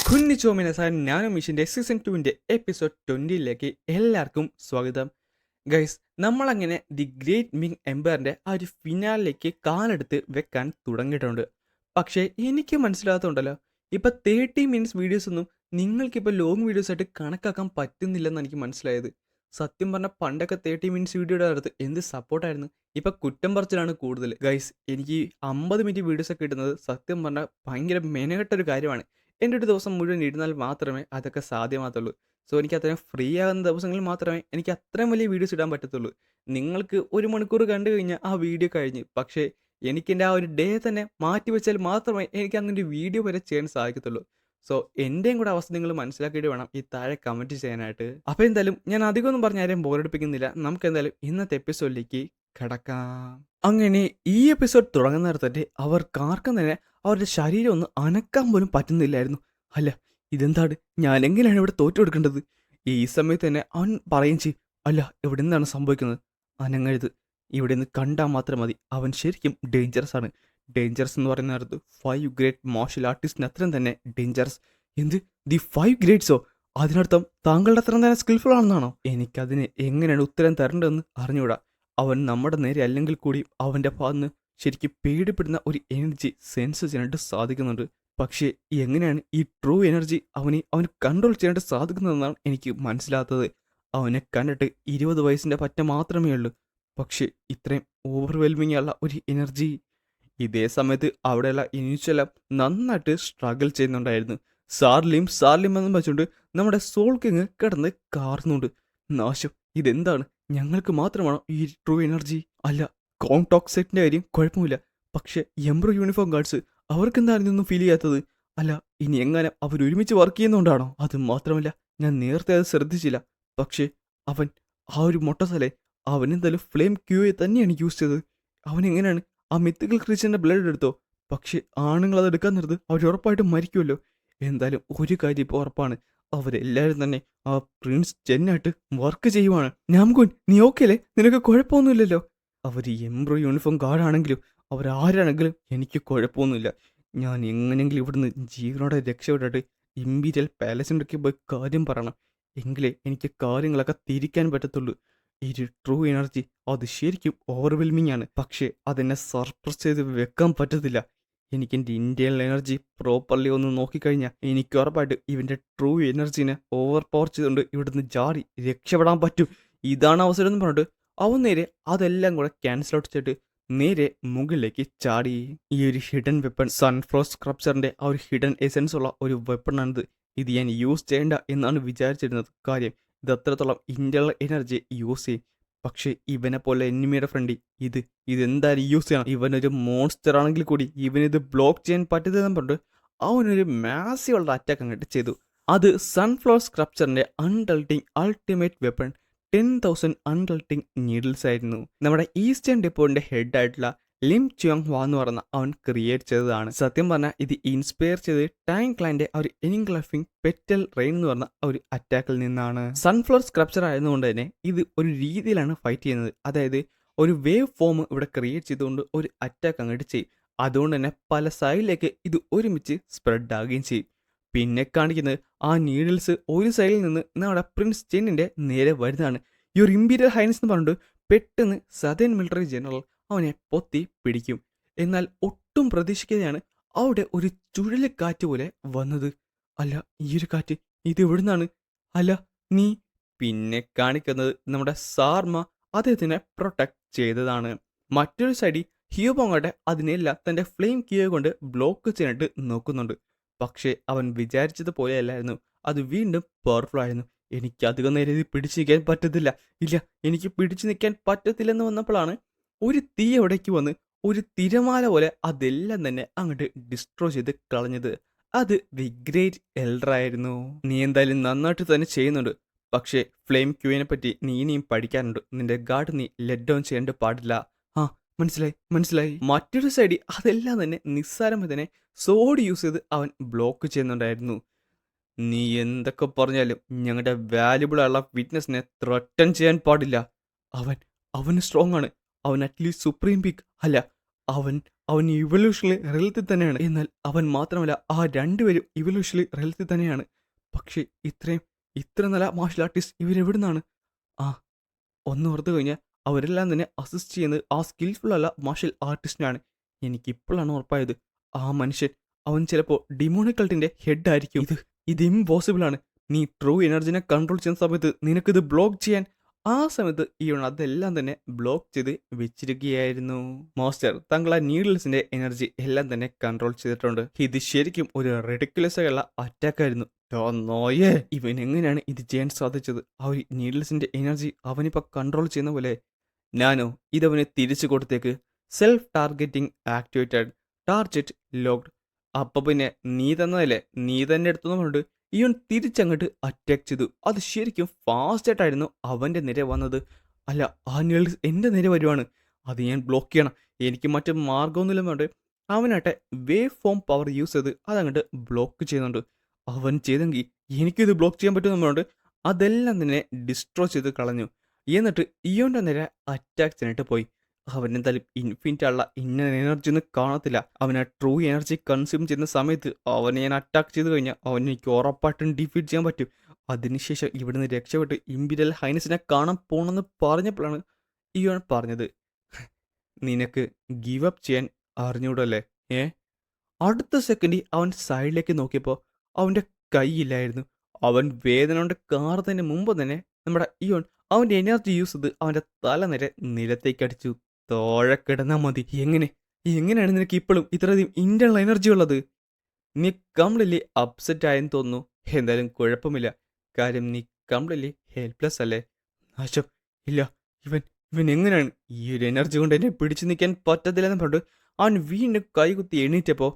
കുഞ്ഞിച്ചോമിനസായ nano മിഷൻ്റെ season 2 episode 20ലേക്ക് എല്ലാവർക്കും സ്വാഗതം. ഗൈസ്, നമ്മളങ്ങനെ ദി ഗ്രേറ്റ് മിങ് എംപയറിൻ്റെ ആ ഒരു ഫിനാലിലേക്ക് കാലെടുത്ത് വെക്കാൻ തുടങ്ങിയിട്ടുണ്ട്. പക്ഷേ എനിക്ക് മനസ്സിലാകത്തുണ്ടല്ലോ, ഇപ്പം 30 മിനിറ്റ്സ് വീഡിയോസ് ഒന്നും നിങ്ങൾക്കിപ്പോൾ ലോങ് വീഡിയോസ് ആയിട്ട് കണക്കാക്കാൻ പറ്റുന്നില്ലെന്ന് എനിക്ക് മനസ്സിലായത്. സത്യം പറഞ്ഞാൽ പണ്ടൊക്കെ 30 മിനിറ്റ്സ് വീഡിയോയുടെ അടുത്ത് എന്ത് സപ്പോർട്ടായിരുന്നു. ഇപ്പം കുറ്റം പറച്ചിലാണ് കൂടുതൽ. ഗൈസ്, എനിക്ക് 50 മിനിറ്റ് വീഡിയോസൊക്കെ കിട്ടുന്നത് സത്യം പറഞ്ഞാൽ ഭയങ്കര മെനക്കെട്ടൊരു കാര്യമാണ്. എൻ്റെ ഒരു ദിവസം മുഴുവൻ ഇരുന്നാൽ മാത്രമേ അതൊക്കെ സാധ്യമാകത്തുള്ളൂ. സോ എനിക്ക് അത്രയും ഫ്രീ ആകുന്ന ദിവസങ്ങളിൽ മാത്രമേ എനിക്ക് അത്രയും വലിയ വീഡിയോസ് ഇടാൻ പറ്റത്തുള്ളൂ. നിങ്ങൾക്ക് 1 മണിക്കൂർ കണ്ടു കഴിഞ്ഞാൽ ആ വീഡിയോ കഴിഞ്ഞ്. പക്ഷേ എനിക്കെൻ്റെ ആ ഒരു ഡേ തന്നെ മാറ്റി വെച്ചാൽ മാത്രമേ എനിക്ക് അങ്ങനെ ഒരു വീഡിയോ വരെ ചെയ്യാൻ സാധിക്കത്തുള്ളൂ. സോ എൻ്റെയും കൂടെ അവസ്ഥ നിങ്ങൾ മനസ്സിലാക്കിയിട്ട് വേണം ഈ താഴെ കമൻറ്റ് ചെയ്യാനായിട്ട്. അപ്പോൾ എന്തായാലും ഞാൻ അധികമൊന്നും പറഞ്ഞ് ആരെയും ബോറടിപ്പിക്കുന്നില്ല. നമുക്ക് എന്തായാലും ഇന്നത്തെ എപ്പിസോഡിലേക്ക് കടക്കാം. അങ്ങനെ ഈ എപ്പിസോഡ് തുടങ്ങുന്നിടത്ത് തന്നെ അവർക്കാർക്കും തന്നെ അവരുടെ ശരീരം ഒന്ന് അനക്കാൻ പോലും പറ്റുന്നില്ലായിരുന്നു. അല്ല, ഇതെന്താണ്? ഞാൻ എങ്ങനെയാണ് ഇവിടെ തോറ്റു കൊടുക്കേണ്ടത്? ഈ സമയത്ത് തന്നെ അവൻ പറയും ചെയ്യും, അല്ല ഇവിടെ എന്താണ് സംഭവിക്കുന്നത്? അനങ്ങരുത്, ഇവിടെ നിന്ന് കണ്ടാൽ മാത്രം മതി. അവൻ ശരിക്കും ഡേഞ്ചറസ് ആണ്. ഡേഞ്ചറസ് എന്ന് പറയുന്നിടത്ത് 5 ഗ്രേറ്റ് മാർഷൽ ആർട്ടിസ്റ്റിന് അത്രയും തന്നെ ഡേഞ്ചറസ്. എന്ത്, ദി 5 ഗ്രേറ്റ്സോ? അതിനർത്ഥം താങ്കളുടെ അത്രയും തന്നെ സ്കിൽഫുൾ ആണെന്നാണോ? എനിക്കതിന് എങ്ങനെയാണ് ഉത്തരം തരേണ്ടതെന്ന് അറിഞ്ഞുകൂടാ. അവൻ നമ്മുടെ നേരെ അല്ലെങ്കിൽ കൂടി അവൻ്റെ ഭാഗത്ത് ശരിക്കും പേടിപ്പെടുന്ന ഒരു എനർജി സെൻസ് ചെയ്യാനായിട്ട് സാധിക്കുന്നുണ്ട്. പക്ഷേ എങ്ങനെയാണ് ഈ ട്രൂ എനർജി അവന് കൺട്രോൾ ചെയ്യാനായിട്ട് സാധിക്കുന്നതെന്നാണ് എനിക്ക് മനസ്സിലാത്തത്. അവനെ കണ്ടിട്ട് 20 വയസ്സിൻ്റെ പറ്റ മാത്രമേ ഉള്ളൂ. പക്ഷേ ഇത്രയും ഓവർവെൽമിങ് ഉള്ള ഒരു എനർജി. ഇതേ സമയത്ത് അവിടെയുള്ള ഇനിഷ്യലെല്ലാം നന്നായിട്ട് സ്ട്രഗിൾ ചെയ്യുന്നുണ്ടായിരുന്നു. സാർലിം എന്നും വെച്ചുകൊണ്ട് നമ്മുടെ സോൾ കിങ് കിടന്ന് കാർന്നുണ്ട്. നാശം, ഇതെന്താണ്? ഞങ്ങൾക്ക് മാത്രമാണോ ഈ ട്രൂ എനർജി? അല്ല, കോൺടോക്സെറ്റിൻ്റെ കാര്യം കുഴപ്പമില്ല. പക്ഷേ എംബ്രോ യൂണിഫോം ഗാർഡ്സ് അവർക്കെന്താണ് ഇതൊന്നും ഫീൽ ചെയ്യാത്തത്? അല്ല, ഇനി എങ്ങനെ അവരൊരുമിച്ച് വർക്ക് ചെയ്യുന്നതുകൊണ്ടാണോ? അത് മാത്രമല്ല, ഞാൻ നേരത്തെ അത് ശ്രദ്ധിച്ചില്ല. പക്ഷേ അവൻ ആ ഒരു മൊട്ടസലെ അവനെന്തായാലും ഫ്ലെയിം ക്യൂയെ തന്നെയാണ് യൂസ് ചെയ്തത്. അവനെങ്ങനെയാണ് ആ മിത്തിക്കൽ ക്രീച്ചറിൻ്റെ ബ്ലഡ് എടുത്തോ? പക്ഷേ ആണുങ്ങൾ അത് എടുക്കാൻ നിർത്ത് അവർ ഉറപ്പായിട്ടും മരിക്കുമല്ലോ. എന്തായാലും ഒരു കാര്യം ഇപ്പോൾ ഉറപ്പാണ്, അവരെല്ലാവരും തന്നെ ആ പ്രിൻസ് ജെന്നായിട്ട് വർക്ക് ചെയ്യുവാണ്. നാംകുൻ, നീ ഓക്കെ അല്ലേ? നിനക്ക് കുഴപ്പമൊന്നുമില്ലല്ലോ? അവർ എംബ്രോ യൂണിഫോം ഗാർഡാണെങ്കിലും അവരാരാണെങ്കിലും എനിക്ക് കുഴപ്പമൊന്നുമില്ല. ഞാൻ എങ്ങനെയെങ്കിലും ഇവിടുന്ന് ജീവനോടെ രക്ഷപ്പെട്ടിട്ട് ഇമ്പീരിയൽ പാലസിൻ്റെയൊക്കെ പോയി കാര്യം പറയണം. എങ്കിലേ എനിക്ക് കാര്യങ്ങളൊക്കെ തിരിക്കാൻ പറ്റത്തുള്ളൂ. ഈ ഒരു ട്രൂ എനർജി അത് ശരിക്കും ഓവർവെൽമിംഗ് ആണ്. പക്ഷേ അതെന്നെ സർപ്രസ് ചെയ്ത് വെക്കാൻ പറ്റത്തില്ല. എനിക്ക് എൻ്റെ ഇന്ത്യൻ എനർജി പ്രോപ്പർലി ഒന്ന് നോക്കിക്കഴിഞ്ഞാൽ എനിക്ക് ഉറപ്പായിട്ട് ഇവൻ്റെ ട്രൂ എനർജീനെ ഓവർ പവർ ചെയ്തുകൊണ്ട് ഇവിടുന്ന് ജാറി രക്ഷപ്പെടാൻ പറ്റും. ഇതാണ് അവസരം എന്ന് പറഞ്ഞിട്ട് അവൻ നേരെ അതെല്ലാം കൂടെ ക്യാൻസൽ ഔട്ട് ചെയ്തിട്ട് നേരെ മുകളിലേക്ക് ചാടി. ഈ ഒരു ഹിഡൻ വെപ്പൺ, സൺഫ്ലോർ സ്ക്രപ്ചറിൻ്റെ ആ ഒരു ഹിഡൻ എസെൻസ് ഉള്ള ഒരു വെപ്പണാണിത്. ഇത് ഞാൻ യൂസ് ചെയ്യേണ്ട എന്നാണ് വിചാരിച്ചിരുന്നത്. കാര്യം ഇത് അത്രത്തോളം ഇന്റർണൽ എനർജി യൂസ് ചെയ്യും. പക്ഷേ ഇവനെ പോലെ എനിമിയുടെ ഫ്രണ്ടി ഇതെന്തായാലും യൂസ് ചെയ്യണം. ഇവനൊരു മോൺസ്റ്റർ ആണെങ്കിൽ കൂടി ഇവനിത് ബ്ലോക്ക് ചെയ്യാൻ പറ്റുന്നതെന്ന് പറഞ്ഞിട്ട് അവനൊരു മാസീവുള്ള അറ്റാക്ക് അങ്ങോട്ട് ചെയ്തു. അത് സൺഫ്ലവർ സ്ക്രപ്ചറിന്റെ അൺഡൾട്ടിങ് അൾട്ടിമേറ്റ് വെപ്പൺ 10,000 അൺഡൾട്ടിങ് നീഡിൽസ് ആയിരുന്നു. നമ്മുടെ ഈസ്റ്റേൺ ഡിപ്പോന്റെ ഹെഡ് ആയിട്ടുള്ള ലിം ച്യോങ് ഹ്വാ എന്ന് പറയുന്ന അവൻ ക്രിയേറ്റ് ചെയ്തതാണ്. സത്യം പറഞ്ഞാൽ ഇത് ഇൻസ്പയർ ചെയ്ത് ടാങ് ക്ലാൻ്റെ ഒരു എൻഗ്ലഫിംഗ് പെറ്റൽ റെയിൻ എന്ന് പറഞ്ഞ ഒരു അറ്റാക്കിൽ നിന്നാണ്. സൺഫ്ലവർ സ്ക്രപ്ചർ ആയതുകൊണ്ട് തന്നെ ഇത് ഒരു രീതിയിലാണ് ഫൈറ്റ് ചെയ്യുന്നത്. അതായത് ഒരു വേവ് ഫോം ഇവിടെ ക്രിയേറ്റ് ചെയ്തുകൊണ്ട് ഒരു അറ്റാക്ക് അങ്ങോട്ട് ചെയ്യും. അതുകൊണ്ട് തന്നെ പല സൈഡിലേക്ക് ഇത് ഒരുമിച്ച് സ്പ്രെഡ് ആകുകയും ചെയ്യും. പിന്നെ കാണിക്കുന്നത് ആ നീഡിൽസ് ഒരു സൈഡിൽ നിന്ന് നമ്മുടെ പ്രിൻസ് ജെന്നിന്റെ നേരെ വരുന്നതാണ്. ഈ ഒരു ഇമ്പീരിയൽ ഹൈനസ് എന്ന് പറഞ്ഞിട്ട് പെട്ടെന്ന് സദേൺ മിലിറ്ററി ജനറൽ അവനെ പൊത്തി പിടിക്കും. എന്നാൽ ഒട്ടും പ്രതീക്ഷിക്കാതെയാണ് അവിടെ ഒരു ചുഴലിക്കാറ്റ് പോലെ വന്നത്. അല്ല, ഈ ഒരു കാറ്റ് ഇത് എവിടുന്നാണ്? അല്ല, നീ? പിന്നെ കാണിക്കുന്നത് നമ്മുടെ സാർമ അദ്ദേഹത്തിനെ പ്രൊട്ടക്ട് ചെയ്തതാണ്. മറ്റൊരു സൈഡിൽ ഹിയോബോങ്ങോട്ടെ അതിനെല്ലാം തന്റെ ഫ്ലെയിം കിയോ കൊണ്ട് ബ്ലോക്ക് ചെയ്യാനായിട്ട് നോക്കുന്നുണ്ട്. പക്ഷേ അവൻ വിചാരിച്ചതുപോലെയല്ലായിരുന്നു. അത് വീണ്ടും പവർഫുൾ ആയിരുന്നു. എനിക്ക് അധികം നേരം ഇത് പിടിച്ചു നിൽക്കാൻ പറ്റത്തില്ല. ഇല്ല, എനിക്ക് പിടിച്ചു നിൽക്കാൻ പറ്റത്തില്ലെന്ന് വന്നപ്പോഴാണ് ഒരു തീ എവിടേക്ക് വന്ന് ഒരു തിരമാല പോലെ അതെല്ലാം തന്നെ അങ്ങോട്ട് ഡിസ്ട്രോയ് ചെയ്ത് കളഞ്ഞത്. അത് ദി ഗ്രേറ്റ് എൽഡർ ആയിരുന്നു. നീ എന്തായാലും നന്നായിട്ട് തന്നെ ചെയ്യുന്നുണ്ട്. പക്ഷേ ഫ്ലെയിം ക്യൂവിനെ പറ്റി നീ ഇനിയും പഠിക്കാനുണ്ട്. നിന്റെ ഗാർഡ് നീ ലെറ്റ് ഡൗൺ ചെയ്യേണ്ട പാടില്ല. ആ, മനസ്സിലായി. മറ്റൊരു സൈഡിൽ അതെല്ലാം തന്നെ നിസ്സാരമായി തന്നെ സോഡ് യൂസ് ചെയ്ത് അവൻ ബ്ലോക്ക് ചെയ്യുന്നുണ്ടായിരുന്നു. നീ എന്തൊക്കെ പറഞ്ഞാലും ഞങ്ങളുടെ വാല്യുബിൾ ആയുള്ള വിറ്റ്നസിനെ ത്രട്ടൺ ചെയ്യാൻ പാടില്ല. അവന് സ്ട്രോങ് ആണ്. അവൻ അറ്റ്ലീസ്റ്റ് സുപ്രീം പീക്ക് അല്ല, അവൻ അവൻ ഇവല്യൂഷണലി റിയലിറ്റി തന്നെയാണ്. എന്നാൽ അവൻ മാത്രമല്ല, ആ രണ്ടുപേരും ഇവല്യൂഷണലി റിയലിറ്റി തന്നെയാണ്. പക്ഷേ ഇത്ര നല്ല മാർഷൽ ആർട്ടിസ്റ്റ് ഇവരെവിടുന്നാണ്? ആ ഒന്ന് ഓർത്തു കഴിഞ്ഞാൽ അവരെല്ലാം തന്നെ അസിസ്റ്റ് ചെയ്യുന്നത് ആ സ്കിൽഫുൾ അല്ല മാർഷൽ ആർട്ടിസ്റ്റിനാണ്. എനിക്കിപ്പോഴാണ് ഉറപ്പായത്, ആ മനുഷ്യൻ അവൻ ചിലപ്പോൾ ഡിമോണിക് കൾട്ടിന്റെ ഹെഡ് ആയിരിക്കും. ഇത് ഇമ്പോസിബിൾ ആണ്. നീ ട്രൂ എനർജിനെ കൺട്രോൾ ചെയ്യുന്ന സമയത്ത് നിനക്കിത് ബ്ലോക്ക് ചെയ്യാൻ ആ സമയത്ത് ഇവൻ അതെല്ലാം തന്നെ ബ്ലോക്ക് ചെയ്ത് വെച്ചിരിക്കുകയായിരുന്നു. മാസ്റ്റർ, താങ്കൾ ആ നീഡിൽസിന്റെ എനർജി എല്ലാം തന്നെ കൺട്രോൾ ചെയ്തിട്ടുണ്ട്. ഇത് ശരിക്കും ഒരു റെഡിക്കുലസ് ആയുള്ള അറ്റാക്ക് ആയിരുന്നു. നോയേ, ഇവൻ എങ്ങനെയാണ് ഇത് ചെയ്യാൻ സാധിച്ചത്? ആ ഒരു നീഡിൽസിന്റെ എനർജി അവനിപ്പോ കൺട്രോൾ ചെയ്യുന്ന പോലെ. ഞാനോ ഇതവന് തിരിച്ചു കൊടുത്തേക്ക്. Self targeting activated, target locked. അപ്പൊ പിന്നെ നീ തന്നതല്ലേ, നീ തന്നെ എടുത്തുകൊണ്ട് ഇവൻ തിരിച്ചങ്ങോട്ട് അറ്റാക്ക് ചെയ്തു. അത് ശരിക്കും ഫാസ്റ്റ് ആയിട്ടായിരുന്നു അവന്റെ നേരെ വന്നത്. അല്ല, ആ നീഡിൽസ് എന്റെ നേരെ വരുവാണ്. അത് ഞാൻ ബ്ലോക്ക് ചെയ്യണം. എനിക്ക് മറ്റു മാർഗമൊന്നുമില്ലെന്നുണ്ട്. അവനാട്ടെ വേവ് ഫോം പവർ യൂസ് ചെയ്ത് അതങ്ങോട്ട് ബ്ലോക്ക് ചെയ്യുന്നുണ്ട്. അവൻ ചെയ്തെങ്കിൽ എനിക്കിത് ബ്ലോക്ക് ചെയ്യാൻ പറ്റുമെന്നുണ്ട്. അതെല്ലാം തന്നെ ഡിസ്ട്രോയ് ചെയ്ത് കളഞ്ഞു. എന്നിട്ട് ഇയോന്റെ നേരെ അറ്റാക്ക് ചെയ്യാനായിട്ട് പോയി. അവനെന്തായാലും ഇൻഫിനിറ്റ് ഉള്ള ഇന്നർ എനർജി ഒന്നും കാണത്തില്ല. അവൻ ആ ട്രൂ എനർജി കൺസ്യൂം ചെയ്യുന്ന സമയത്ത് അവനെ ഞാൻ അറ്റാക്ക് ചെയ്ത് കഴിഞ്ഞാൽ അവനെ എനിക്ക് ഉറപ്പായിട്ടും ഡിഫീറ്റ് ചെയ്യാൻ പറ്റും. അതിനുശേഷം ഇവിടുന്ന് രക്ഷപ്പെട്ട് ഇമ്പീരിയൽ ഹൈനസിനെ കാണാൻ പോണെന്ന് പറഞ്ഞപ്പോഴാണ് ഇയോൻ പറഞ്ഞത്, നിനക്ക് ഗീവ് അപ്പ് ചെയ്യാൻ അറിഞ്ഞൂടല്ലേ? ഏ അടുത്ത സെക്കൻഡിൽ അവൻ സൈഡിലേക്ക് നോക്കിയപ്പോൾ അവൻ്റെ കൈയില്ലായിരുന്നു. അവൻ വേദന കൊണ്ട് കാറുന്നതിന് മുമ്പ് തന്നെ നമ്മുടെ ഇയോൺ അവൻ്റെ എനർജി യൂസ് ചെയ്ത് അവൻ്റെ തല നേരെ നിലത്തേക്ക് അടിച്ചു. താഴെ കിടന്നാൽ മതി. എങ്ങനെയാണ് നിനക്ക് ഇപ്പോഴും ഇത്രയധികം ഇന്റേണൽ എനർജി ഉള്ളത്? നീ കംപ്ലീറ്റ്ലി അപ്സെറ്റ് ആയെന്ന് തോന്നുന്നു. എന്തായാലും കുഴപ്പമില്ല, കാര്യം നീ കംപ്ലീറ്റ്ലി ഹെൽപ്ലെസ് അല്ലേ? നാശം, ഇല്ല, ഇവൻ എങ്ങനെയാണ് ഈ ഒരു എനർജി കൊണ്ട് എന്നെ പിടിച്ചു നിൽക്കാൻ പറ്റത്തില്ലെന്ന് പറഞ്ഞിട്ട് അവൻ വീണ്ടും കൈകുത്തി എണീറ്റപ്പോൾ,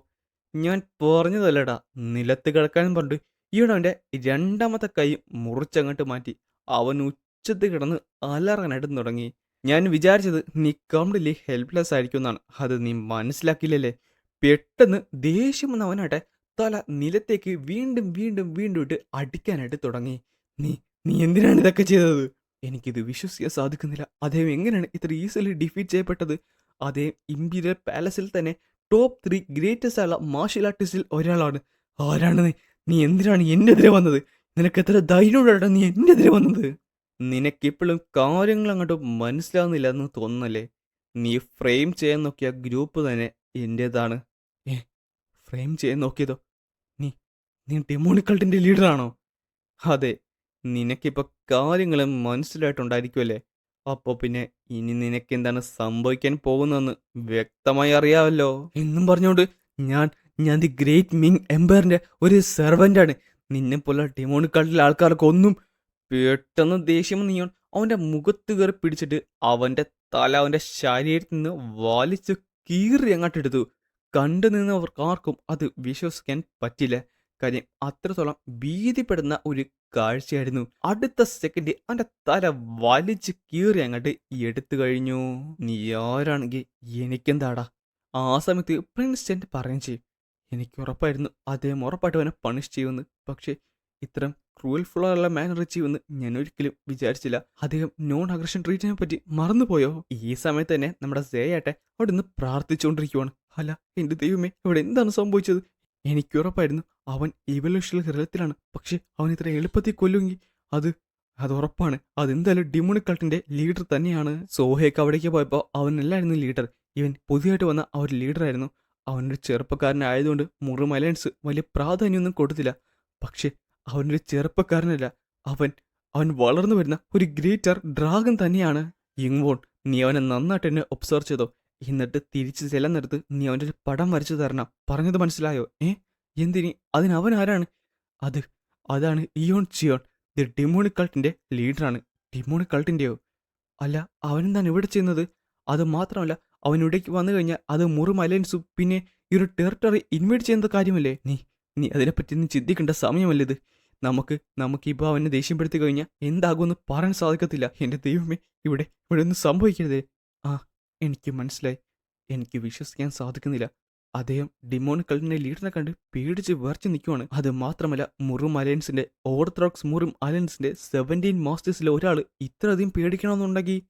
ഞാൻ പറഞ്ഞതല്ലടാ നിലത്ത് കിടക്കാനും പറഞ്ഞിട്ട് ഈയിടെ അവൻ്റെ രണ്ടാമത്തെ കൈ മുറിച്ചങ്ങോട്ട് മാറ്റി. അവൻ ഉച്ചത്തിൽ കിടന്ന് അലറാനായിട്ട് തുടങ്ങി. ഞാൻ വിചാരിച്ചത് നീ കംപ്ലീറ്റ്ലി ഹെൽപ്ലെസ് ആയിരിക്കും എന്നാണ്. അത് നീ മനസ്സിലാക്കില്ലല്ലേ? പെട്ടെന്ന് ദേഷ്യം വന്ന അവനാട്ടെ തല നിലത്തേക്ക് വീണ്ടും വീണ്ടും വീണ്ടും ഇട്ട് അടിക്കാനായിട്ട് തുടങ്ങി. നീ നീ എന്തിനാണ് ഇതൊക്കെ ചെയ്തത്? എനിക്കിത് വിശ്വസിക്കാൻ സാധിക്കുന്നില്ല. അദ്ദേഹം എങ്ങനെയാണ് ഇത്ര ഈസിലി ഡിഫീറ്റ് ചെയ്യപ്പെട്ടത്? അദ്ദേഹം ഇമ്പീരിയൽ പാലസിൽ തന്നെ ടോപ്പ് 3 ഗ്രേറ്റസ്റ്റ് ആയുള്ള മാർഷൽ ആർട്ടിസ്റ്റിൽ ഒരാളാണ്. ആരാണ് നീ? നീ എന്തിനാണ് എന്നെതിരെ വന്നത്? നിനക്ക് എത്ര ധൈര്യമുണ്ടാണ് നീ എന്നെതിരെ വന്നത്? നിനക്കിപ്പോഴും കാര്യങ്ങൾ അങ്ങോട്ട് മനസ്സിലാവുന്നില്ല എന്ന് തോന്നുന്നല്ലേ? നീ ഫ്രെയിം ചെയ്യാൻ നോക്കിയ ഗ്രൂപ്പ് തന്നെ എൻ്റേതാണ്. ഏ ഫ്രെയിം ചെയ്യാൻ നോക്കിയതോ? നീ നീ ഡെമോണിക്കൾട്ടിൻ്റെ ലീഡറാണോ? അതെ, നിനക്കിപ്പോൾ കാര്യങ്ങൾ മനസ്സിലായിട്ടുണ്ടായിരിക്കുമല്ലേ? അപ്പോൾ പിന്നെ ഇനി നിനക്ക് എന്താണ് സംഭവിക്കാൻ പോകുന്നതെന്ന് വ്യക്തമായി അറിയാമല്ലോ. എന്നും പറഞ്ഞുകൊണ്ട് ഞാൻ ഞാൻ ദി ഗ്രേറ്റ് മിങ് എംപയറിൻ്റെ ഒരു സെർവൻ്റാണ്. നിന്നെപ്പോലെ ഡെമോണിക്കൾട്ടിലെ ആൾക്കാർക്കൊന്നും. പെട്ടെന്ന് ദേഷ്യം നീയോൺ അവൻ്റെ മുഖത്ത് കയറി പിടിച്ചിട്ട് അവൻ്റെ തല അവൻ്റെ ശരീരത്തിൽ നിന്ന് വലിച്ച് കീറി അങ്ങോട്ടെടുത്തു. കണ്ടു നിന്നവർക്ക് ആർക്കും അത് വിശ്വസിക്കാൻ പറ്റില്ല. കാര്യം അത്രത്തോളം ഭീതിപ്പെടുന്ന ഒരു കാഴ്ചയായിരുന്നു. അടുത്ത സെക്കൻഡ് അവൻ്റെ തല വലിച്ച് കീറി അങ്ങോട്ട് എടുത്തു കഴിഞ്ഞു. നീ ആരാണെങ്കിൽ എനിക്കെന്താടാ? ആ സമയത്ത് പ്രിൻസ് പറയുകയും ചെയ്യും, എനിക്ക് ഉറപ്പായിരുന്നു അദ്ദേഹം ഉറപ്പായിട്ട് അവനെ പണിഷ് ചെയ്യുമെന്ന്. പക്ഷേ ഇത്തരം ക്രൂവൽ ഉള്ള മാനർ ചെയ്യുമെന്ന് ഞാൻ ഒരിക്കലും വിചാരിച്ചില്ല. അദ്ദേഹം നോൺ അഗ്രഷൻ ട്രീറ്റിനെ പറ്റി മറന്നുപോയോ? ഈ സമയത്ത് തന്നെ നമ്മുടെ സേയാട്ടെ അവിടെ നിന്ന് പ്രാർത്ഥിച്ചുകൊണ്ടിരിക്കുവാണ്. അല്ല എന്റെ ദൈവമേ, ഇവിടെ എന്താണ് സംഭവിച്ചത്? എനിക്ക് ഉറപ്പായിരുന്നു അവൻ ഇവല്യൂഷണൽ ഹൃദയത്തിലാണ്. പക്ഷെ അവൻ ഇത്ര എളുപ്പത്തിൽ കൊല്ലുമെങ്കിൽ അത് ഉറപ്പാണ്. അതെന്തായാലും ഡിമോണിക് കൾട്ടിന്റെ ലീഡർ തന്നെയാണ്. സോഹയൊക്കെ അവിടേക്ക് പോയപ്പോൾ അവനല്ലായിരുന്നു ലീഡർ. ഇവൻ പുതിയതായിട്ട് വന്ന ആ ഒരു ലീഡറായിരുന്നു. അവനൊരു ചെറുപ്പക്കാരനായതുകൊണ്ട് മുറും അലയൻസ് വലിയ പ്രാധാന്യമൊന്നും കൊടുത്തില്ല. പക്ഷെ അവനൊരു ചെറുപ്പക്കാരനല്ല, അവൻ വളർന്നു വരുന്ന ഒരു ഗ്രേറ്റർ ഡ്രാഗൺ തന്നെയാണ്. യിങ്വോൺ, നീ അവനെ നന്നായിട്ട് എന്നെ ഒബ്സർവ് ചെയ്തോ. എന്നിട്ട് തിരിച്ച് ചെല്ലുന്നിടത്ത് നീ അവൻ്റെ ഒരു പടം വരച്ചു തരണം. പറഞ്ഞത് മനസ്സിലായോ? എന്തിനി? അതിനവൻ ആരാണ്? അതാണ് ഇയോൺ ചിയോൺ, ദി ഡിമോണിക് കൾട്ടിന്റെ ലീഡറാണ്. ഡിമോണിക് കൾട്ടിന്റെയോ? അല്ല, അവനെന്താണ് ഇവിടെ ചെയ്യുന്നത്? അത് മാത്രമല്ല, അവൻ ഇവിടേക്ക് വന്നു കഴിഞ്ഞാൽ അത് മുറും അലയൻസും പിന്നെ ഈ ഒരു ടെറിട്ടറി ഇൻവൈറ്റ് ചെയ്യുന്ന കാര്യമല്ലേ? നീ അതിനെപ്പറ്റി നീ ചിന്തിക്കേണ്ട സമയമല്ലേ ഇത്? നമുക്കിപ്പോൾ അവനെ ദേഷ്യപ്പെടുത്തി കഴിഞ്ഞാൽ എന്താകുമെന്ന് പറയാൻ സാധിക്കത്തില്ല. എൻ്റെ ദൈവമേ, ഇവിടെ ഒന്നും സംഭവിക്കരുതേ. ആ എനിക്ക് മനസ്സിലായി. എനിക്ക് വിശ്വസിക്കാൻ സാധിക്കുന്നില്ല. അദ്ദേഹം ഡിമോണിക് കൾട്ടിന്റെ ലീഡറിനെ കണ്ട് പേടിച്ച് വിറച്ച് നിൽക്കുവാണ്. അത് മാത്രമല്ല, മുറും അലയൻസിന്റെ ഓർത്തഡോക്സ് മുറും അലയൻസിന്റെ 17 മാസ്റ്റേഴ്സിലെ ഒരാൾ ഇത്രയധികം പേടിക്കണമെന്നുണ്ടെങ്കിൽ.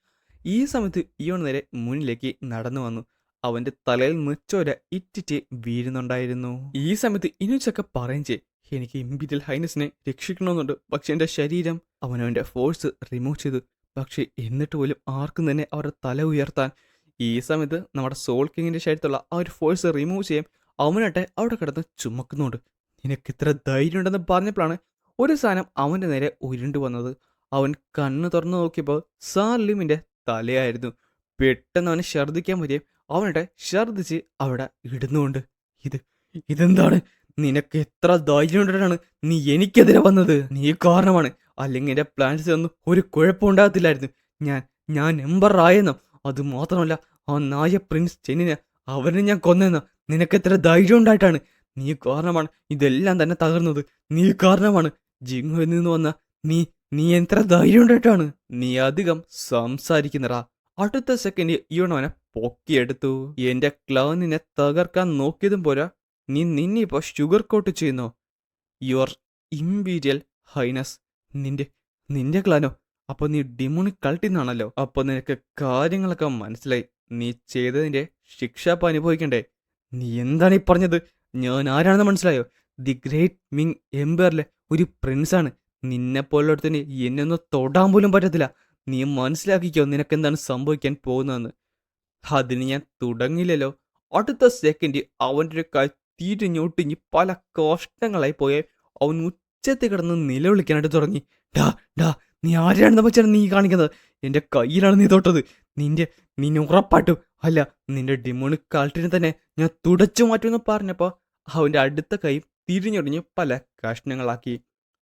ഈ സമയത്ത് ഇയോൺ നേരെ മുന്നിലേക്ക് നടന്നു വന്നു. അവന്റെ തലയിൽ നിച്ചോര ഇറ്റിറ്റ് വീഴുന്നുണ്ടായിരുന്നു. ഈ സമയത്ത് ഇനുച്ചൊക്കെ പറയും ചെയ്യും, എനിക്ക് ഇമ്പീരിയൽ ഹൈനസിനെ രക്ഷിക്കണമെന്നുണ്ട്, പക്ഷെ എന്റെ ശരീരം അവനവന്റെ ഫോഴ്സ് റിമൂവ് ചെയ്തു. പക്ഷെ എന്നിട്ട് പോലും ആർക്കും തന്നെ അവരുടെ തല ഉയർത്താൻ. ഈ സമയത്ത് നമ്മുടെ സോൾ കിങ്ങിന്റെ ശരീരത്തുള്ള ആ ഒരു ഫോഴ്സ് റിമൂവ് ചെയ്യാൻ അവനാട്ടെ അവിടെ കിടന്ന് ചുമക്കുന്നുണ്ട്. നിനക്ക് ഇത്ര ധൈര്യം ഉണ്ടെന്ന് പറഞ്ഞപ്പോഴാണ് ഒരു സാധനം അവന്റെ നേരെ ഉരുണ്ടു വന്നത്. അവൻ കണ്ണ് തുറന്നു നോക്കിയപ്പോൾ സാർലിമിന്റെ തലയായിരുന്നു. പെട്ടെന്ന് അവന് ഛർദ്ദിക്കാൻ പറ്റിയ അവനിടെ ഛർദ്ദിച്ച് അവിടെ ഇടുന്നുണ്ട്. ഇത് ഇതെന്താണ്? നിനക്ക് എത്ര ധൈര്യം കൊണ്ടിട്ടാണ് നീ എനിക്കെതിരെ വന്നത്? നീ കാരണമാണ്, അല്ലെങ്കിൽ എന്റെ പ്ലാൻസ് ഒന്നും ഒരു കുഴപ്പമുണ്ടാകത്തില്ലായിരുന്നു. ഞാൻ എംബറായെന്നോ? അത് മാത്രമല്ല, ആ നായ പ്രിൻസ് ചെന്നിനെ അവനെ ഞാൻ കൊന്നെന്നോ? നിനക്ക് എത്ര ധൈര്യം ഉണ്ടായിട്ടാണ്? നീ കാരണമാണ് ഇതെല്ലാം തന്നെ തകർന്നത്. നീ കാരണമാണ്. ജിങ്ങുവിൽ നിന്ന് വന്ന നീ നീ എത്ര ധൈര്യം ഉണ്ടായിട്ടാണ്? നീ അധികം സംസാരിക്കുന്നറാ. അടുത്ത സെക്കൻഡ് ഇവനവനെ പൊക്കിയെടുത്തു. എന്റെ ക്ലൗനിനെ തകർക്കാൻ നോക്കിയതും പോരാ, നീ നിന്നിപ്പോ ഷുഗർ കോട്ട് ചെയ്യുന്നോ? Your imperial highness. നിന്റെ ക്ലാനോ? അപ്പൊ നീ ഡിമോണിക് കൾട്ടിന്നാണല്ലോ. അപ്പൊ നിനക്ക് കാര്യങ്ങളൊക്കെ മനസ്സിലായി. നീ ചെയ്തതിന്റെ ശിക്ഷ അപ്പൊ അനുഭവിക്കണ്ടേ? നീ എന്താണ് ഈ പറഞ്ഞത്? ഞാൻ ആരാണെന്ന് മനസ്സിലായോ? ദി ഗ്രേറ്റ് മിങ് എംപയറിലെ ഒരു പ്രിൻസാണ്. നിന്നെപ്പോലുള്ളടത്തിന് എന്നെ ഒന്ന് തൊടാൻ പോലും പറ്റത്തില്ല. നീ മനസ്സിലാക്കിക്കോ നിനക്കെന്താണ് സംഭവിക്കാൻ പോകുന്നതെന്ന്. അതിന് ഞാൻ തുടങ്ങിയില്ലല്ലോ. അടുത്ത സെക്കൻഡ് അവൻ്റെ ഒരു കൈ തിരിഞ്ഞൊട്ടിഞ്ഞ് പല കഷ്ടങ്ങളായി പോയ അവൻ ഉച്ചത്തിൽ കിടന്ന് നിലവിളിക്കാനായിട്ട് തുടങ്ങി. ഡാ ഡാ നീ ആരാണെന്ന് വെച്ചാണ് നീ കാണിക്കുന്നത്? എൻ്റെ കയ്യിലാണ് നീ തൊട്ടത്. നിന്നെ ഉറപ്പായിട്ടും അല്ല, നിന്റെ ഡിമോണിക് കാൾട്ടിനെ തന്നെ ഞാൻ തുടച്ചു മാറ്റുമെന്ന് പറഞ്ഞപ്പോൾ അവൻ്റെ അടുത്ത കൈ തിരിഞ്ഞൊടിഞ്ഞ് പല കഷ്ണങ്ങളാക്കി.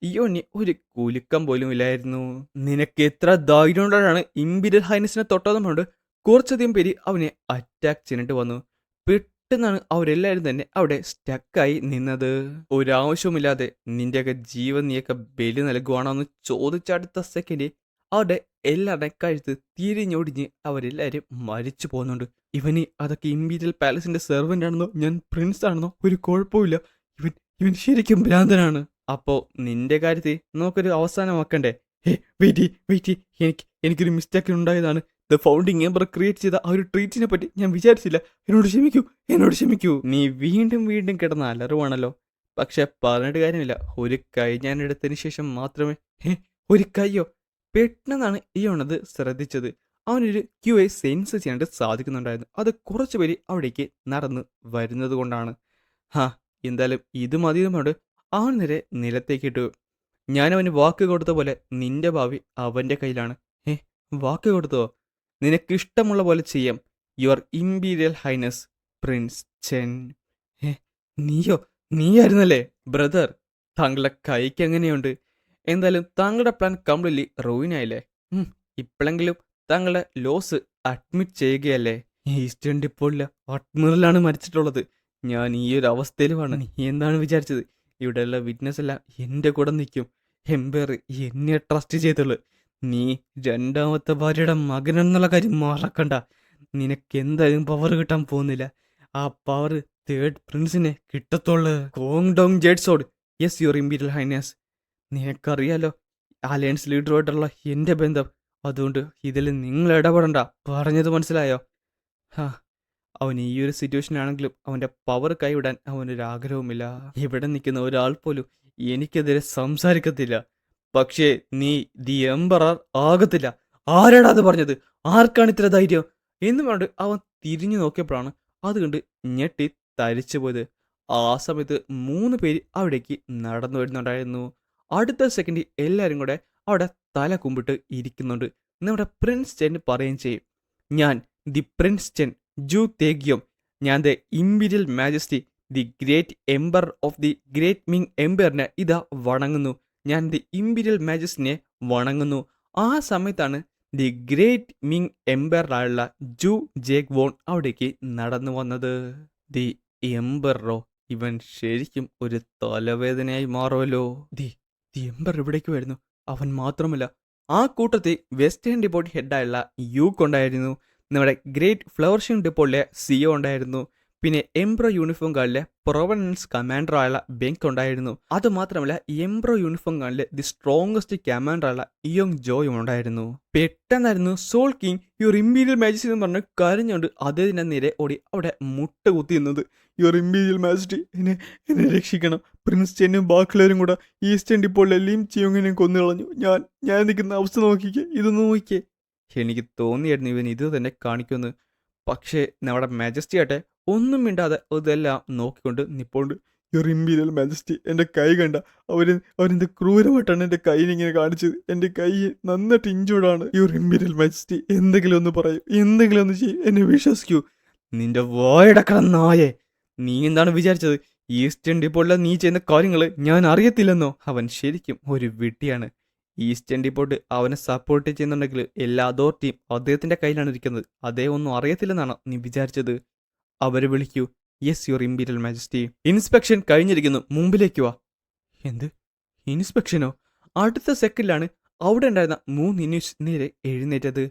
ഇയോന് ഒരു കുലുക്കം പോലും ഇല്ലായിരുന്നു. നിനക്ക് എത്ര ധൈര്യം കൊണ്ടാണ് ഇമ്പീരിയൽ ഹൈനസിനെ തൊട്ടതെന്ന് കൊണ്ട് കുറച്ചധികം പേര് അവനെ അറ്റാക്ക് ചെയ്തിട്ട് വന്നു. പെട്ടെന്നാണ് അവരെല്ലാവരും തന്നെ അവിടെ സ്റ്റക്കായി നിന്നത്. ഒരാവശ്യവുമില്ലാതെ നിന്റെയൊക്കെ ജീവൻ നീയൊക്കെ ബലി നൽകുവാണോ എന്ന് ചോദിച്ചടുത്ത സെക്കൻഡ് അവരുടെ എല്ലാവരുടെയും കഴുത്ത് തിരിഞ്ഞൊടിഞ്ഞ് അവരെല്ലാവരും മരിച്ചു പോകുന്നുണ്ട്. ഇവന് അതൊക്കെ ഇമ്പീരിയൽ പാലസിന്റെ സെർവൻ്റ് ആണെന്നോ ഞാൻ പ്രിൻസ് ആണെന്നോ ഒരു കുഴപ്പമില്ല. ഇവൻ ശരിക്കും ഭ്രാന്തനാണ്. അപ്പോ നിന്റെ കാര്യത്തിൽ നമുക്കൊരു അവസാനമാക്കണ്ടേ? വെയിറ്റ്, എനിക്കൊരു മിസ്റ്റേക്ക് ഉണ്ടായതാണ്. ദ ഫൗണ്ടിങ് എംബർ ക്രിയേറ്റ് ചെയ്ത ആ ഒരു ട്രീറ്റിനെ പറ്റി ഞാൻ വിചാരിച്ചില്ല. എന്നോട് ക്ഷമിക്കൂ. നീ വീണ്ടും കിടന്ന് അലറുവാണല്ലോ. പക്ഷെ പറഞ്ഞിട്ട് കാര്യമില്ല, ഒരു കൈ ഞാൻ എടുത്തതിന് ശേഷം മാത്രമേ. ഒരു കൈയോ? പെട്ടെന്നാണ് ഇയോണത് ശ്രദ്ധിച്ചത്. അവനൊരു ക്യു സെൻസ് ചെയ്യാണ്ട് സാധിക്കുന്നുണ്ടായിരുന്നു. അത് കുറച്ചു പേര് അവിടേക്ക് നടന്ന് വരുന്നത് കൊണ്ടാണ്. എന്തായാലും ഇത് മതിയുമുണ്ട്. അവൻ നേരെ നിലത്തേക്കിട്ടു. ഞാനവന് വാക്ക് കൊടുത്ത പോലെ നിന്റെ ഭാവി അവന്റെ കയ്യിലാണ്. വാക്ക് കൊടുത്തോ? നിനക്കിഷ്ടമുള്ള പോലെ ചെയ്യാം, your imperial highness prince Chen. നീയായിരുന്നല്ലേ? ബ്രദർ, താങ്കളുടെ കൈക്ക് എങ്ങനെയുണ്ട്? എന്തായാലും താങ്കളുടെ പ്ലാൻ കംപ്ലീറ്റ്ലി റൂയിനായില്ലേ? ഇപ്പോഴെങ്കിലും താങ്കളുടെ ലോസ് അഡ്മിറ്റ് ചെയ്യുകയല്ലേ? ഈസ്റ്റേൺ ഡിപ്പോളിലെ അഡ്മിറലാണ് മരിച്ചിട്ടുള്ളത്. ഞാൻ ഈ ഒരു അവസ്ഥയിലുമാണ്. നീ എന്താണ് വിചാരിച്ചത്? ഇവിടെയുള്ള വിറ്റ്നസ് എല്ലാം എൻ്റെ കൂടെ നിൽക്കും. എംപയർ എന്നെ ട്രസ്റ്റ് ചെയ്തുള്ളൂ. നീ രണ്ടാമത്തെ ഭാര്യയുടെ മകനെന്നുള്ള കാര്യം മറക്കണ്ട. നിനക്ക് എന്തായാലും പവർ കിട്ടാൻ പോകുന്നില്ല. ആ പവർ തേർഡ് പ്രിൻസിനെ കിട്ടത്തുള്ളു. കോങ് ഡോങ് ജെഡ്സോഡ്. Yes your imperial highness. നിനക്കറിയാലോ അലയൻസ് ലീഡറുമായിട്ടുള്ള എൻ്റെ ബന്ധം. അതുകൊണ്ട് ഇതിൽ നിങ്ങൾ ഇടപെടണ്ട. പറഞ്ഞത് മനസ്സിലായോ? അവൻ ഈ ഒരു സിറ്റുവേഷനാണെങ്കിലും അവൻ്റെ പവർ കൈവിടാൻ അവനൊരാഗ്രഹവുമില്ല. ഇവിടെ നിൽക്കുന്ന ഒരാൾ പോലും എനിക്കെതിരെ സംസാരിക്കത്തില്ല. പക്ഷേ നീ ദി എംപറർ ആകത്തില്ല. ആരാടാ അത് പറഞ്ഞത്? ആർക്കാണ് ഇത്ര ധൈര്യം എന്ന് പറഞ്ഞിട്ട് അവൻ തിരിഞ്ഞു നോക്കിയപ്പോഴാണ് അത് കണ്ട് ഞെട്ടി തരിച്ചു പോയത്. ആ സമയത്ത് 3 പേര് അവിടേക്ക് നടന്നു വരുന്നുണ്ടായിരുന്നു. അടുത്ത സെക്കൻഡ് എല്ലാവരും കൂടെ അവിടെ തല കുമ്പിട്ട് ഇരിക്കുന്നുണ്ട്. നമ്മുടെ പ്രിൻസ് ചെൻ പറയുകയും ചെയ്യും, ഞാൻ the prince Chen Ju Taegyeom. ഞാൻ the imperial majesty the great emperor of the great Ming എംപയറിനെ ഇതാ വണങ്ങുന്നു. ഞാൻ ദി ഇമ്പീരിയൽ മാജസ്റ്റിനെ വണങ്ങുന്നു. ആ സമയത്താണ് ദി ഗ്രേറ്റ് മിങ് എംപയറായുള്ള ജു ജേഗ് വോൺ അവിടേക്ക് നടന്നു വന്നത്. ദി എംപറോ, ഇവൻ ശരിക്കും ഒരു തലവേദനയായി മാറുമല്ലോ. ദി എംപർ ഇവിടേക്ക് വരുന്നു. അവൻ മാത്രമല്ല, ആ കൂട്ടത്തിൽ വെസ്റ്റേൺ ഡിപ്പോർട്ട് ഹെഡായുള്ള യൂക്ക് ഉണ്ടായിരുന്നു. നമ്മുടെ ഗ്രേറ്റ് ഫ്ലവർഷിംഗ് ഡിപ്പോളിലെ സിഒ ഉണ്ടായിരുന്നു. പിന്നെ എംബ്രോ യൂണിഫോം ഗാർഡിലെ പ്രൊവനൻസ് കമാൻഡറായുള്ള ബെങ്ക് ഉണ്ടായിരുന്നു. അതുമാത്രമല്ല എംബ്രോ യൂണിഫോം ഗാർഡിലെ ദി സ്ട്രോങ്സ്റ്റ് കമാൻഡറായുള്ള ഇയോങ് ജോയും ഉണ്ടായിരുന്നു. പെട്ടെന്നായിരുന്നു സോൾ കിങ് യുവർ ഇമ്പീരിയൽ മാജസ്റ്റി എന്ന് പറഞ്ഞ് കരഞ്ഞുകൊണ്ട് അദ്ദേഹത്തിന്റെ നേരെ ഓടി അവിടെ മുട്ട കുത്തി നിന്നത്. യുവർ ഇമ്പീരിയൽ മാജസ്റ്റി, എന്നെ എന്നെ രക്ഷിക്കണം. പ്രിൻസ് ചെന്നും ബാക്കിയുള്ളവരും കൂടെ ഈസ്റ്റേൺ ഡിപ്പോളിലെ ലിം ചിയോങ്ങിനെ കൊന്നു കളഞ്ഞു. ഞാൻ നിൽക്കുന്ന അവസ്ഥ നോക്കിക്കേ, ഇതൊന്ന് നോക്കിക്കേ. എനിക്ക് തോന്നിയായിരുന്നു ഇവൻ ഇത് തന്നെ കാണിക്കുമെന്ന്. പക്ഷേ നമ്മുടെ മാജസ്റ്റി ആട്ടെ ഒന്നും മിണ്ടാതെ ഇതെല്ലാം നോക്കിക്കൊണ്ട് നിപ്പോണ്ട്. യുവർ ഇമ്പീരിയൽ മാജസ്റ്റി, എൻ്റെ കൈ കണ്ട അവരെന്ത് ക്രൂരമായിട്ടാണ് എൻ്റെ കൈയിനിങ്ങനെ കാണിച്ചത്. എൻ്റെ കൈ നന്നായിട്ട് ഇഞ്ചോടാണ്. യുവർ ഇമ്പീരിയൽ മാജസ്റ്റി, എന്തെങ്കിലും ഒന്ന് പറയൂ, എന്തെങ്കിലും ഒന്ന് ചെയ്യൂ, എന്നെ വിശ്വസിക്കൂ. നിന്റെ വായടക്കണ നായേ, നീ എന്താണ് വിചാരിച്ചത്? ഈസ്റ്റേൺ ഡിപ്പോട്ടിലെ നീ ചെയ്യുന്ന കാര്യങ്ങൾ ഞാൻ അറിയത്തില്ലെന്നോ? അവൻ ശരിക്കും ഒരു വിഡ്ഢിയാണ്. ഈസ്റ്റേൺ ഡിപ്പോട്ട് അവനെ സപ്പോർട്ട് ചെയ്യുന്നുണ്ടെങ്കിൽ എല്ലാ അതോറിറ്റിയും അദ്ദേഹത്തിന്റെ കയ്യിലാണ് ഇരിക്കുന്നത്. അദ്ദേഹം ഒന്നും അറിയത്തില്ലെന്നാണോ നീ വിചാരിച്ചത്? അവരെ വിളിക്കൂ. Yes your imperial majesty. Inspection കഴിഞ്ഞിരിക്കുന്നു, മുമ്പിലേക്ക് വാ. എന്ത് ഇൻസ്പെക്ഷനോ? അടുത്ത സെക്കൻഡിലാണ് അവിടെ ഉണ്ടായിരുന്ന 3 ഇനീസ് നേരെ എഴുന്നേറ്റത്.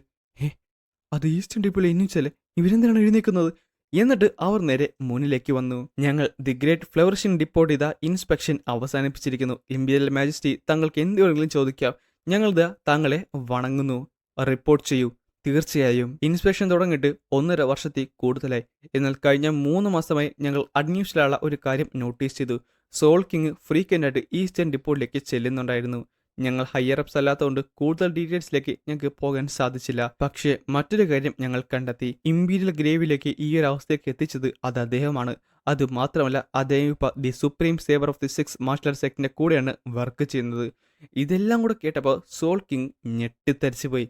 അത് ഈസ്റ്റേൺ ഡിപ്പോയിലെ ഇനീസല്ലേ, ഇവരെന്തിനാണ് എഴുന്നേക്കുന്നത്? എന്നിട്ട് അവർ നേരെ മുന്നിലേക്ക് വന്നു. ഞങ്ങൾ ദി ഗ്രേറ്റ് ഫ്ലവറിഷിംഗ് ഡിപ്പോട്ട് ചെയ്ത ഇൻസ്പെക്ഷൻ അവസാനിപ്പിച്ചിരിക്കുന്നു. ഇമ്പീരിയൽ മാജസ്റ്റി, താങ്കൾക്ക് എന്ത് വേണമെങ്കിലും ചോദിക്കാം. ഞങ്ങളിത് താങ്കളെ വണങ്ങുന്നു. റിപ്പോർട്ട് ചെയ്യൂ. തീർച്ചയായും. ഇൻസ്പെക്ഷൻ തുടങ്ങിയിട്ട് 1.5 വർഷത്തിൽ കൂടുതലായി. എന്നാൽ കഴിഞ്ഞ 3 മാസമായി ഞങ്ങൾ അൺയൂഷ്വലുള്ള ഒരു കാര്യം നോട്ടീസ് ചെയ്തു. സോൾ കിങ് ഫ്രീക്വൻ്റായിട്ട് ഈസ്റ്റേൺ ഡിപ്പോട്ടിലേക്ക് ചെല്ലുന്നുണ്ടായിരുന്നു. ഞങ്ങൾ ഹയറപ്സ് അല്ലാത്തതുകൊണ്ട് കൂടുതൽ ഡീറ്റെയിൽസിലേക്ക് ഞങ്ങൾക്ക് പോകാൻ സാധിച്ചില്ല. പക്ഷേ മറ്റൊരു കാര്യം ഞങ്ങൾ കണ്ടെത്തി. ഇമ്പീരിയൽ ഗ്രേവിലേക്ക് ഈ ഒരു അവസ്ഥയ്ക്ക് എത്തിച്ചത് അത് അദ്ദേഹമാണ്. അത് മാത്രമല്ല, അദ്ദേഹം ഇപ്പോൾ the supreme saver of the 6 marshal സെക്ടിന്റെ കൂടെയാണ് വർക്ക് ചെയ്യുന്നത്. ഇതെല്ലാം കൂടെ കേട്ടപ്പോൾ സോൾ കിങ് ഞെട്ടിത്തരിച്ചു പോയി.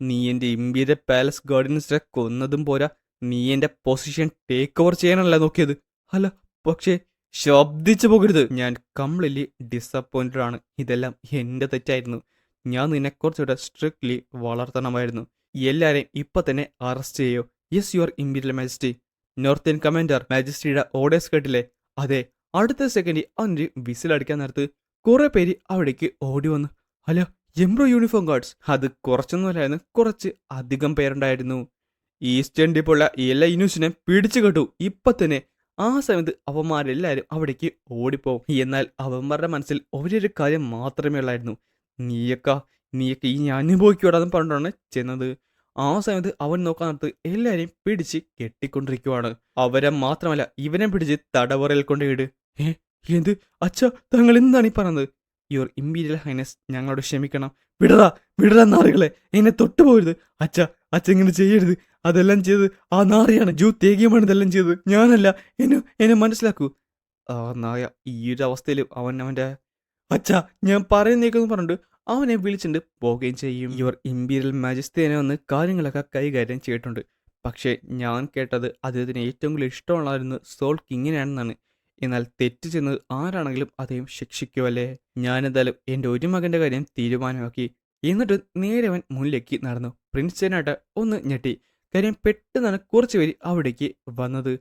നീ എൻ്റെ ഇമ്പീരിയൽ പാലസ് ഗാർഡിയൻസിനെ കൊന്നതും പോരാ, നീ എൻ്റെ പൊസിഷൻ ടേക്ക് ഓവർ ചെയ്യാനല്ല നോക്കിയത്. അല്ല, പക്ഷേ ശബ്ദിച്ചു പോകരുത്. ഞാൻ കംപ്ലീറ്റ്ലി ഡിസപ്പോയിന്റഡ് ആണ്. ഇതെല്ലാം എൻ്റെ തെറ്റായിരുന്നു. ഞാൻ നിന്നെ കുറച്ചുകൂടെ സ്ട്രിക്ട്ലി വളർത്തണമായിരുന്നു. എല്ലാവരെയും ഇപ്പൊ തന്നെ അറസ്റ്റ് ചെയ്യോ. Yes your imperial majesty. Northern commander മാജസ്റ്റിയുടെ ഓർഡേഴ്സ് കേട്ടില്ലേ? അതെ. അടുത്ത സെക്കൻഡ് അവൻ്റെ വിസിലടിക്കാൻ നേരത്ത് കുറെ പേര് അവിടേക്ക് ഓടി വന്നു. അല്ല, എംബ്രോ യൂണിഫോം ഗാർഡ്സ്. അത് കുറച്ചൊന്നുമല്ലായിരുന്നു, കുറച്ച് അധികം പേരുണ്ടായിരുന്നു. ഈസ്റ്റേൺ ഡിപ്പോള്ള എല്ലാ ഇനൂസിനെ പിടിച്ചു കെട്ടു ഇപ്പൊ തന്നെ. ആ സമയത്ത് അവന്മാരെല്ലാവരും അവിടേക്ക് ഓടിപ്പോവും. എന്നാൽ അവന്മാരുടെ മനസ്സിൽ ഒരൊരു കാര്യം മാത്രമേ ഉള്ളായിരുന്നു. നീയൊക്കെ ഈ ഞാൻ അനുഭവിക്കൂടാന്ന് പറഞ്ഞിട്ടാണ് ചെന്നത്. ആ സമയത്ത് അവൻ നോക്കാൻ നേരത്ത് എല്ലാവരെയും പിടിച്ച് കെട്ടിക്കൊണ്ടിരിക്കുവാണ്. അവരെ മാത്രമല്ല, ഇവനെ പിടിച്ച് തടവറയിൽ കൊണ്ടിട്. എന്ത് അച്ഛാ, താങ്കൾ എന്താണ് ഈ പറഞ്ഞത്? യുവർ ഇമ്പീരിയൽ ഹൈനസ്, ഞങ്ങളോട് ക്ഷമിക്കണം. വിടടാ നാറുകളെ, എന്നെ തൊട്ടുപോകരുത്. അച്ഛ ഇങ്ങനെ ചെയ്യരുത്. അതെല്ലാം ചെയ്ത് ആ നാറിയാണ്. ജൂ തേകിയമാണ് ഇതെല്ലാം ചെയ്തത്, ഞാനല്ല. എന്നെ മനസ്സിലാക്കൂ. ആ നായ ഈ ഒരു അവസ്ഥയിൽ അവൻ്റെ അച്ഛാ, ഞാൻ പറയുന്നേക്കെന്ന് പറഞ്ഞിട്ട് അവനെ വിളിച്ചിട്ട് പോവുകയും ചെയ്യും. യുവർ ഇമ്പീരിയൽ മാജസ്റ്റിനെ വന്ന് കാര്യങ്ങളൊക്കെ കൈകാര്യം ചെയ്തിട്ടുണ്ട്. പക്ഷേ ഞാൻ കേട്ടത് അദ്ദേഹത്തിന് ഏറ്റവും കൂടുതൽ ഇഷ്ടമുള്ളതായിരുന്നു സോൾ കിങ്ങിനാണെന്നാണ്. എന്നാൽ തെറ്റ് ചെയ്യുന്നത് ആരാണെങ്കിലും അദ്ദേഹം ശിക്ഷിക്കുമല്ലേ. ഞാനെന്തായാലും എൻ്റെ ഒരു മകൻ്റെ കാര്യം തീരുമാനമാക്കി. എന്നിട്ട് നേരെ അവൻ മുന്നിലേക്ക് നടന്നു. പ്രിൻസ് ചേനായിട്ട് ഒന്ന് ഞെട്ടി. കാര്യം പെട്ടെന്നാണ് കുറച്ച് പേര് അവിടേക്ക് വന്നത്.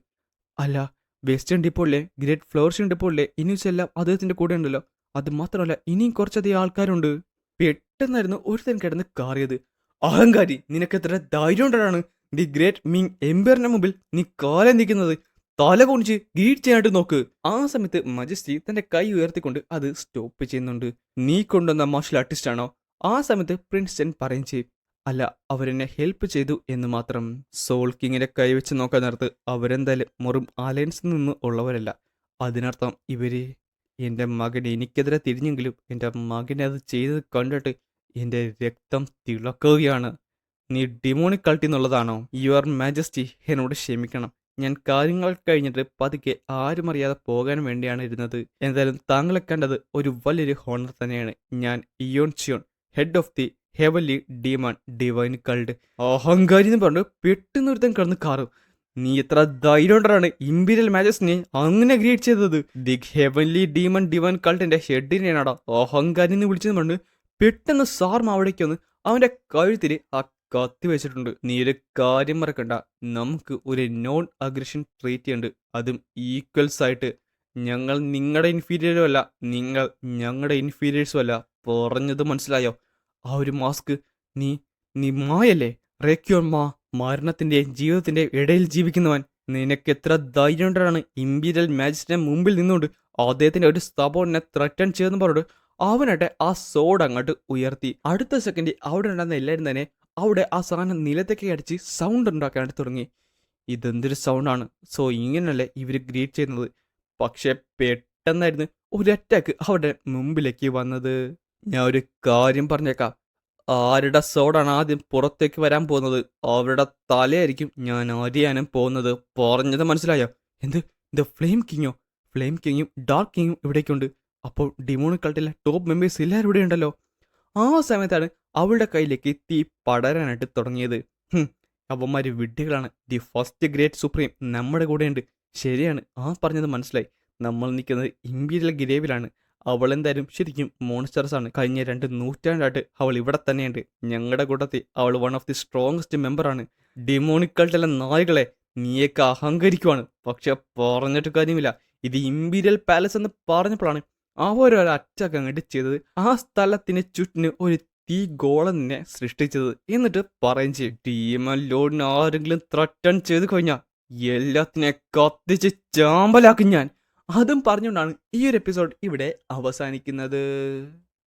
അല്ല, വെസ്റ്റേൺ ഡിപ്പോളിലെ ഗ്രേറ്റ് ഫ്ലോറിഷിംഗ് ഡിപ്പോളിലെ ഇനീസ് എല്ലാം അദ്ദേഹത്തിന്റെ കൂടെ ഉണ്ടല്ലോ. അത് മാത്രമല്ല, ഇനിയും കുറച്ചധികം ആൾക്കാരുണ്ട്. പെട്ടെന്നായിരുന്നു ഒരുത്തൻ കിടന്ന് കാറിയത്. അഹങ്കാരി, നിനക്ക് എത്ര ധൈര്യം ഉണ്ടാണ് ദി ഗ്രേറ്റ് മിങ് എംപയറിന്റെ മുമ്പിൽ നീ കാലം നിൽക്കുന്നത്? തല കൊണിച്ച് ഗീറ്റ് ചെയ്യാനായിട്ട് നോക്ക്. ആ സമയത്ത് മജസ്റ്റി തന്റെ കൈ ഉയർത്തിക്കൊണ്ട് അത് സ്റ്റോപ്പ് ചെയ്യുന്നുണ്ട്. നീ കൊണ്ടുവന്ന മാർഷൽ ആർട്ടിസ്റ്റ് ആണോ? ആ സമയത്ത് പ്രിൻസ് പറയും ചെയ്യും. അല്ല, അവരെന്നെ ഹെൽപ്പ് ചെയ്തു എന്ന് മാത്രം. സോൾ കിങ്ങിനെ കൈവച്ച് നോക്കാൻ നേരത്ത് അവരെന്തായാലും മൊറും അലയൻസിൽ നിന്ന് ഉള്ളവരല്ല. അതിനർത്ഥം ഇവര് എൻ്റെ മകൻ എനിക്കെതിരെ തിരിഞ്ഞെങ്കിലും എൻ്റെ മകനെ അത് ചെയ്തത് കണ്ടിട്ട് എൻ്റെ രക്തം തിളക്കുകയാണ്. നീ ഡിമോണിക് കൾട്ടി എന്നുള്ളതാണോ? യുവർ മാജസ്റ്റി, എന്നോട് ക്ഷമിക്കണം. ഞാൻ കാര്യങ്ങൾ കഴിഞ്ഞിട്ട് പതുക്കെ ആരും അറിയാതെ പോകാൻ വേണ്ടിയാണ് ഇരുന്നത്. എന്തായാലും താങ്കളെ കണ്ടത് ഒരു വലിയൊരു ഹോണർ തന്നെയാണ്. ഞാൻ Eon Cheon, head of the heavenly demon divine cult. അഹങ്കാരി എന്ന് പറഞ്ഞു പെട്ടെന്ന് ഒരുത്തൻ കിടന്ന് കാറും. നീ എത്ര ധൈര്യമാണ് ഇമ്പീരിയൽ മാജസ്റ്റിനെ അങ്ങനെ ഗ്രേറ്റ് ചെയ്തത്? ദി ഹെവൻലി ഡീമൺ ഡിവൈൻ കൾട്ടിന്റെ ഹെഡിനെയാണോ അഹങ്കാരി എന്ന് വിളിച്ചെന്ന് പറഞ്ഞു. പെട്ടെന്ന് സാർമ അവിടേക്ക് വന്ന് അവന്റെ കഴുത്തിൽ ആ കത്തി വെച്ചിട്ടുണ്ട്. നീ ഒരു കാര്യം മറക്കണ്ട, നമുക്ക് ഒരു നോൺ അഗ്രഷൻ ട്രീറ്റ് ഉണ്ട്, അതും ഈക്വൽസ് ആയിട്ട്. ഞങ്ങൾ നിങ്ങളുടെ ഇൻഫീരിയറും അല്ല, നിങ്ങൾ ഞങ്ങളുടെ ഇൻഫീരിയേഴ്സും അല്ല. പറഞ്ഞത് മനസ്സിലായോ? ആ ഒരു മാസ്ക്, നീ മായല്ലേ? റേക്യോൺ മാ, മരണത്തിന്റെ ജീവിതത്തിന്റെ ഇടയിൽ ജീവിക്കുന്നവൻ. നിനക്ക് എത്ര ധൈര്യം കൊണ്ടാണ് ഇമ്പീരിയൽ മാജിസ്ട്രേറ്റിന്റെ മുമ്പിൽ നിന്നുകൊണ്ട് അദ്ദേഹത്തിന്റെ ഒരു സബോർഡിനെ ത്രട്ടൺ ചെയ്തെന്ന് പറഞ്ഞിട്ട് അവനാട്ടെ ആ സോഡ് അങ്ങോട്ട് ഉയർത്തി. അടുത്ത സെക്കൻഡ് അവിടെ ഉണ്ടായിരുന്ന എല്ലാവരും തന്നെ അവിടെ ആ സാധനം നിലത്തേക്ക് അടിച്ച് സൗണ്ട് ഉണ്ടാക്കാനായിട്ട് തുടങ്ങി. ഇതെന്തൊരു സൗണ്ടാണ്, സോ ഇങ്ങനല്ലേ ഇവർ ഗ്രീറ്റ് ചെയ്യുന്നത്. പക്ഷെ പെട്ടെന്നായിരുന്നു ഒരു അറ്റാക്ക് അവരുടെ മുമ്പിലേക്ക് വന്നത്. ഞാൻ ഒരു കാര്യം പറഞ്ഞേക്കാം, ആരുടെ സോഡാണ് ആദ്യം പുറത്തേക്ക് വരാൻ പോകുന്നത് അവരുടെ തലയായിരിക്കും ഞാൻ അറിയാനും പോകുന്നത്. പറഞ്ഞത് മനസ്സിലായോ? എന്ത് ദ ഫ്ലെയിം കിങ്ങോ? ഫ്ലെയിം കിങ്ങും ഡാർക്ക് കിങ്ങും ഇവിടേക്കുണ്ട്. അപ്പോൾ ഡിമോണിക് കൾട്ടിലെ ടോപ്പ് മെമ്പേഴ്സ് എല്ലാവരും ഇവിടെ ഉണ്ടല്ലോ. ആ സമയത്താണ് അവളുടെ കയ്യിലേക്ക് തീ പടരാനായിട്ട് തുടങ്ങിയത്. അവന്മാര് വിഡ്ഢികളാണ്. ദി ഫസ്റ്റ് ഗ്രേറ്റ് സുപ്രീം നമ്മുടെ കൂടെയുണ്ട്. ശരിയാണ്, ആ പറഞ്ഞത് മനസ്സിലായി. നമ്മൾ നിൽക്കുന്നത് ഇമ്പീരിയൽ ഗ്രേവിലാണ്. അവൾ എന്തായാലും ശരിക്കും മോൺസ്റ്റേഴ്സ് ആണ്. കഴിഞ്ഞ 2 നൂറ്റാണ്ടായിട്ട് അവൾ ഇവിടെ തന്നെയുണ്ട്. ഞങ്ങളുടെ കൂട്ടത്തിൽ അവൾ വൺ ഓഫ് ദി സ്ട്രോങ്സ്റ്റ് മെമ്പറാണ്. ഡിമോണിക്കൾട്ടിലെ നായകളെ, നീയൊക്കെ അഹങ്കരിക്കുവാണ്. പക്ഷെ പറഞ്ഞിട്ട് കാര്യമില്ല, ഇത് ഇമ്പീരിയൽ പാലസ് എന്ന് പറഞ്ഞപ്പോഴാണ് അവരൊരു അറ്റാക്ക് അങ്ങോട്ട് ചെയ്തത്. ആ സ്ഥലത്തിന് ചുറ്റിന് ഒരു തീ ഗോളനെ സൃഷ്ടിച്ചത്. എന്നിട്ട് പറയും ചെയ്യും, ടീമൻ ലോഡിന് ആരെങ്കിലും ത്രട്ടൺ ചെയ്ത് കഴിഞ്ഞാൽ എല്ലാത്തിനെ കത്തിച്ച് ചാമ്പലാക്കും ഞാൻ. അതും പറഞ്ഞുകൊണ്ടാണ് ഈ ഒരു എപ്പിസോഡ് ഇവിടെ അവസാനിക്കുന്നത്.